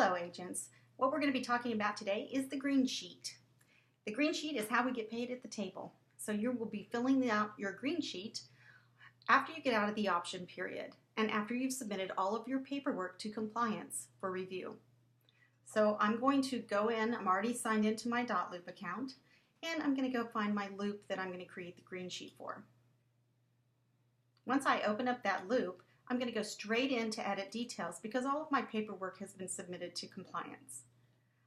Hello agents. What we're going to be talking about today is the green sheet. The green sheet is how we get paid at the table. So you will be filling out your green sheet after you get out of the option period and after you've submitted all of your paperwork to compliance for review. So I'm going to go in, I'm already signed into my .loop account, and I'm going to go find my loop that I'm going to create the green sheet for. Once I open up that loop, I'm going to go straight into edit details because all of my paperwork has been submitted to compliance.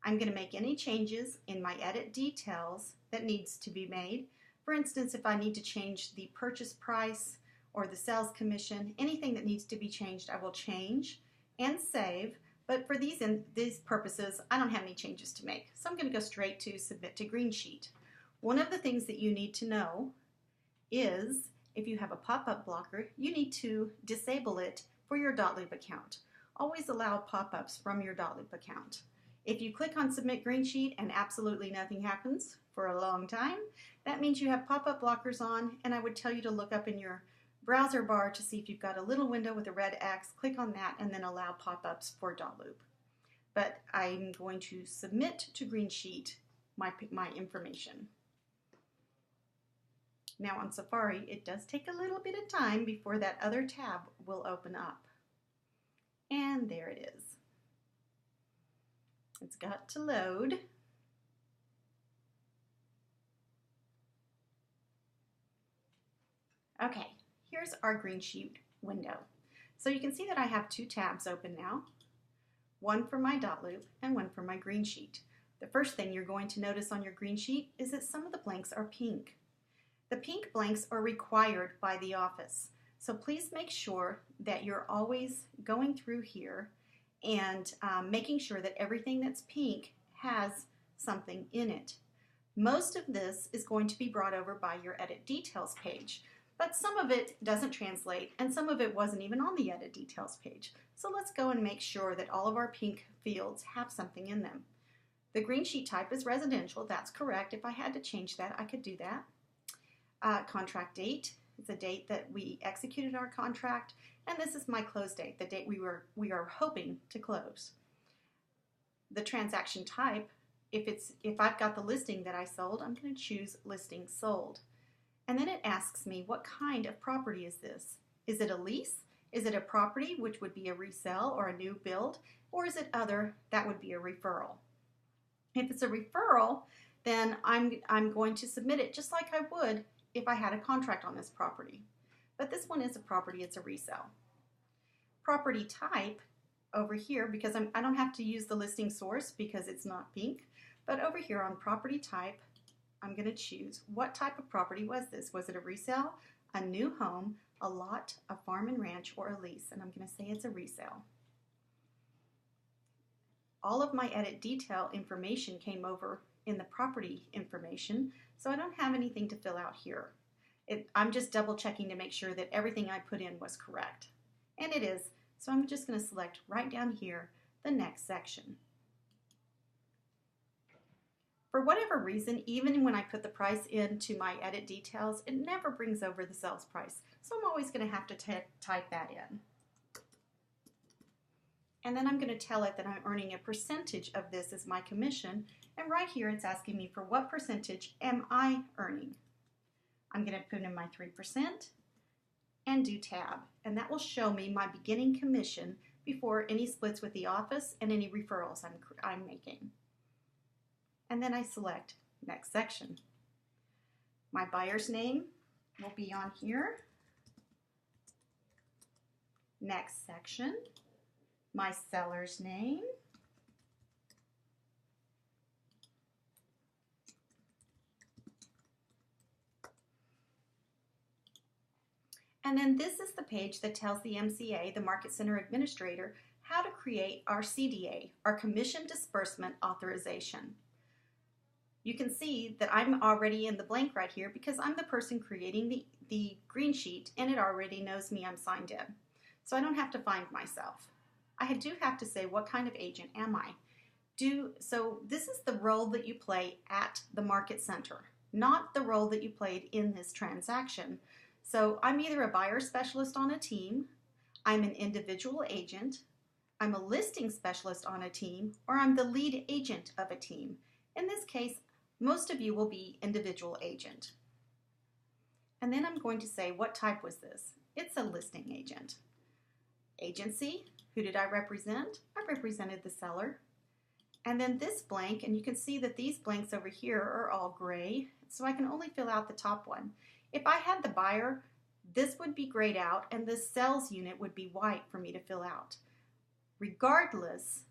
I'm going to make any changes in my edit details that needs to be made. For instance, if I need to change the purchase price or the sales commission, anything that needs to be changed, I will change and save. But for these purposes, I don't have any changes to make. So I'm going to go straight to submit to green sheet. One of the things that you need to know is if you have a pop-up blocker, you need to disable it for your .loop account. Always allow pop-ups from your .loop account. If you click on Submit Green Sheet and absolutely nothing happens for a long time, that means you have pop-up blockers on, and I would tell you to look up in your browser bar to see if you've got a little window with a red X. Click on that and then allow pop-ups for .loop. But I'm going to submit to Green Sheet my information. Now on Safari, it does take a little bit of time before that other tab will open up. And there it is. It's got to load. Okay, here's our green sheet window. So you can see that I have two tabs open now, one for my .loop and one for my green sheet. The first thing you're going to notice on your green sheet is that some of the blanks are pink. The pink blanks are required by the office. So please make sure that you're always going through here and making sure that everything that's pink has something in it. Most of this is going to be brought over by your edit details page, but some of it doesn't translate and some of it wasn't even on the edit details page. So let's go and make sure that all of our pink fields have something in them. The green sheet type is residential, that's correct. If I had to change that, I could do that. Contract date is the date that we executed our contract, and this is my close date, the date we are hoping to close. The transaction type, if I've got the listing that I sold, I'm going to choose listing sold. And then it asks me, what kind of property is this? Is it a lease? Is it a property, which would be a resale or a new build? Or is it other? That would be a referral. If it's a referral, then I'm going to submit it just like I would if I had a contract on this property. But this one is a property, it's a resale. Property type over here, because I don't have to use the listing source because it's not pink, but over here on property type, I'm going to choose what type of property was this. Was it a resale, a new home, a lot, a farm and ranch, or a lease? And I'm going to say it's a resale. All of my edit detail information came over in the property information, so I don't have anything to fill out here. I'm just double checking to make sure that everything I put in was correct. And it is, so I'm just going to select right down here the next section. For whatever reason, even when I put the price into my edit details, it never brings over the sales price. So I'm always going to have to type that in. And then I'm going to tell it that I'm earning a percentage of this as my commission. And right here it's asking me for what percentage am I earning. I'm going to put in my 3% and do tab. And that will show me my beginning commission before any splits with the office and any referrals I'm making. And then I select next section. My buyer's name will be on here. Next section. My seller's name. And then this is the page that tells the MCA, the Market Center Administrator, how to create our CDA, our Commission Disbursement Authorization. You can see that I'm already in the blank right here because I'm the person creating the green sheet and it already knows me, I'm signed in. So I don't have to find myself. I do have to say, what kind of agent am I? So this is the role that you play at the Market Center, not the role that you played in this transaction. So I'm either a buyer specialist on a team, I'm an individual agent, I'm a listing specialist on a team, or I'm the lead agent of a team. In this case, most of you will be individual agent. And then I'm going to say, what type was this? It's a listing agent. Agency, who did I represent? I represented the seller. And then this blank, and you can see that these blanks over here are all gray, so I can only fill out the top one. If I had the buyer, this would be grayed out, and the sales unit would be white for me to fill out. Regardless,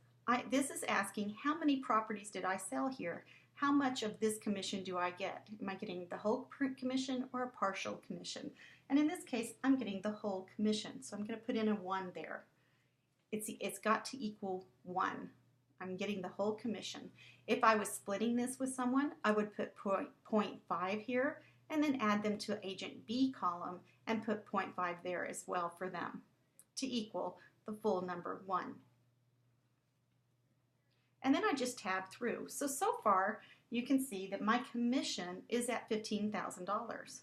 this is asking how many properties did I sell here? How much of this commission do I get? Am I getting the whole commission or a partial commission? And in this case, I'm getting the whole commission, so I'm going to put in a 1 there. It's got to equal 1. I'm getting the whole commission. If I was splitting this with someone, I would put 0.5 here and then add them to Agent B column and put 0.5 there as well for them to equal the full number 1. And then I just tab through. So far you can see that my commission is at $15,000.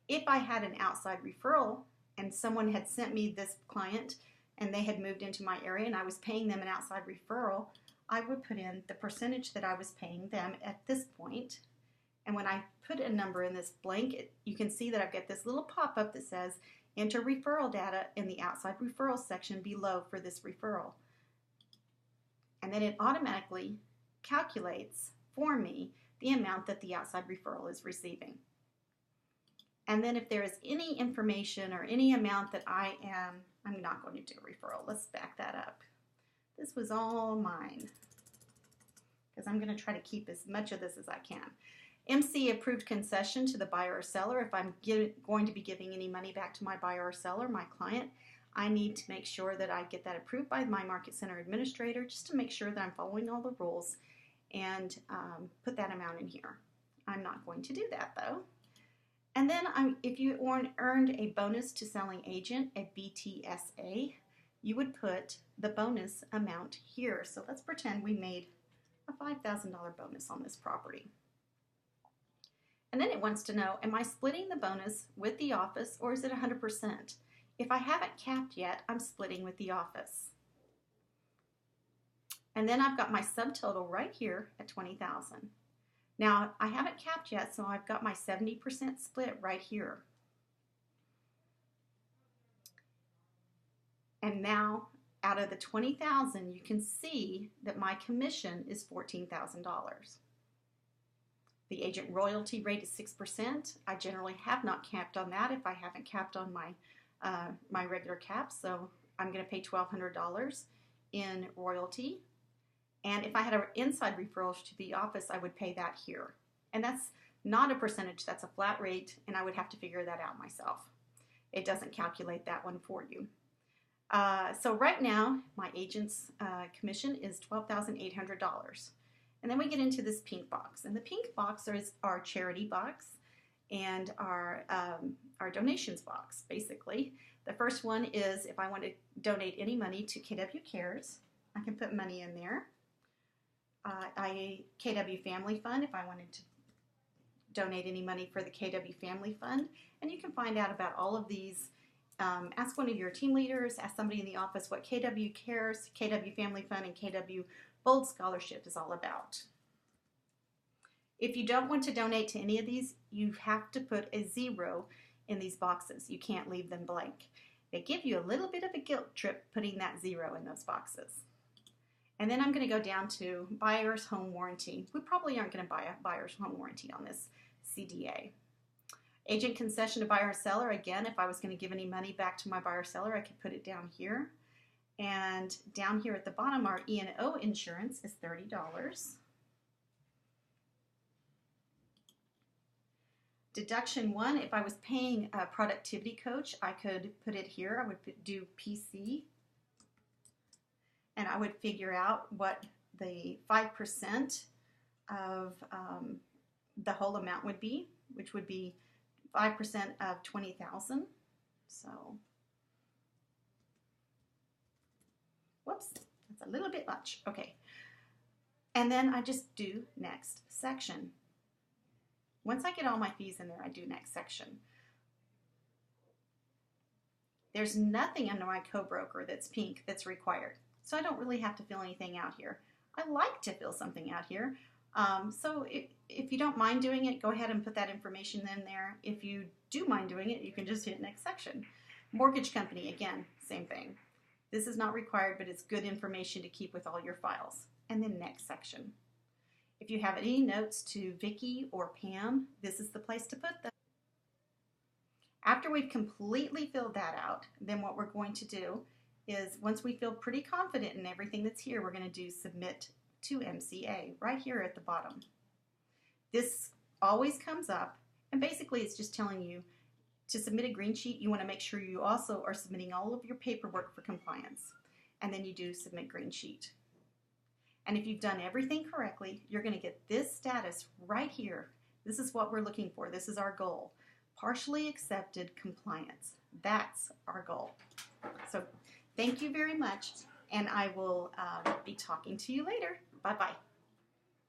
If I had an outside referral and someone had sent me this client and they had moved into my area and I was paying them an outside referral, I would put in the percentage that I was paying them at this point. And when I put a number in this blank, you can see that I've got this little pop-up that says enter referral data in the outside referral section below for this referral. And then it automatically calculates for me the amount that the outside referral is receiving. And then if there is any information or any amount that I'm not going to do a referral. Let's back that up. This was all mine because I'm going to try to keep as much of this as I can. MC approved concession to the buyer or seller. If I'm going to be giving any money back to my buyer or seller, my client, I need to make sure that I get that approved by my Market Center administrator just to make sure that I'm following all the rules and put that amount in here. I'm not going to do that though. And then if you earned a bonus to selling agent, a BTSA, you would put the bonus amount here. So let's pretend we made a $5,000 bonus on this property. And then it wants to know, am I splitting the bonus with the office or is it 100%? If I haven't capped yet, I'm splitting with the office. And then I've got my subtotal right here at $20,000. Now I haven't capped yet, so I've got my 70% split right here. And now out of the $20,000, you can see that my commission is $14,000. The agent royalty rate is 6%. I generally have not capped on that if I haven't capped on my regular cap, so I'm going to pay $1,200 in royalty. And if I had an inside referral to the office, I would pay that here. And that's not a percentage, that's a flat rate, and I would have to figure that out myself. It doesn't calculate that one for you. So right now, my agent's commission is $12,800. And then we get into this pink box. And the pink box is our charity box and our donations box, basically. The first one is if I want to donate any money to KW Cares, I can put money in there. KW Family Fund, if I wanted to donate any money for the KW Family Fund. And you can find out about all of these. Ask one of your team leaders, ask somebody in the office what KW Cares, KW Family Fund, and KW Bold Scholarship is all about. If you don't want to donate to any of these, you have to put a 0 in these boxes. You can't leave them blank. They give you a little bit of a guilt trip putting that 0 in those boxes. And then I'm going to go down to buyer's home warranty. We probably aren't going to buy a buyer's home warranty on this CDA. Agent concession to buyer or seller. Again, if I was going to give any money back to my buyer or seller, I could put it down here. And down here at the bottom, our E&O insurance is $30. Deduction 1, if I was paying a productivity coach, I could put it here. I would do PC. And I would figure out what the 5% of the whole amount would be, which would be 5% of 20,000. So, whoops, that's a little bit much. Okay. And then I just do next section. Once I get all my fees in there, I do next section. There's nothing under my co-broker that's pink that's required. so I don't really have to fill anything out here. I like to fill something out here. So if you don't mind doing it, go ahead and put that information in there. If you do mind doing it, you can just hit next section. Mortgage company, again, same thing. This is not required, but it's good information to keep with all your files. And then next section. If you have any notes to Vicki or Pam, this is the place to put them. After we've completely filled that out, then what we're going to do is, once we feel pretty confident in everything that's here, we're going to do submit to MCA right here at the bottom. This always comes up, and basically it's just telling you to submit a green sheet, you want to make sure you also are submitting all of your paperwork for compliance. And then you do submit green sheet. And if you've done everything correctly, you're going to get this status right here. This is what we're looking for. This is our goal. Partially accepted compliance. That's our goal. So thank you very much, and I will be talking to you later. Bye-bye.